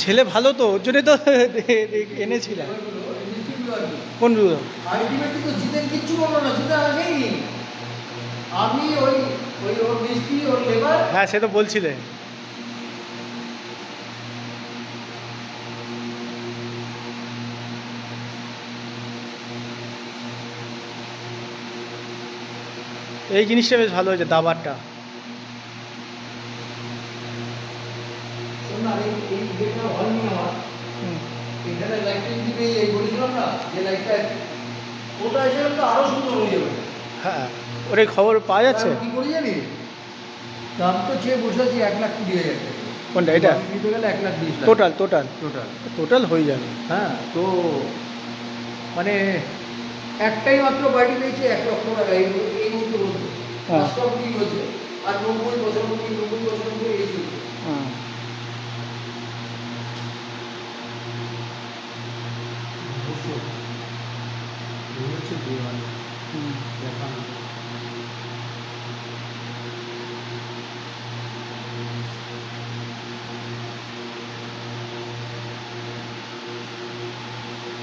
ছেলে ভালো তো, ওর জন্যই তো এনেছিলাম। কোনগুলো? আলটিমেটলি তো জিতেন কিচ্ছু বললো না, জিতে আসেনি। আমি ওই ওই ওর মিস্ত্রি, ওর লেবার। হ্যাঁ, সে তো বলছিলে। এই জিনিসটা বেশ ভালো হয়েছে, দাবারটা। শোন না, এই গেটটা হয়নি আমার। এখানে লাইটটা দিবে, এই বলেছিলাম না যে লাইটটা, ওটা এসে তো আরো সুন্দর হয়ে যাবে। হ্যাঁ, ওর এই খবর পাওয়া যাচ্ছে। কি করি জানি, দাম তো চেয়ে বসেছি 1,20,000 টাকা। কোনটা এটা? নিতে গেলে 1,20,000 টোটাল টোটাল টোটাল টোটাল হয়ে যাবে। হ্যাঁ, তো মানে একটাই মাত্র বাড়ি পেয়েছে 1,00,000 টাকা এই মুহূর্তে বলতে। হ্যাঁ। রাস্তা কি হয়েছে আর 90-95 এই চলছে। হ্যাঁ। হচ্ছে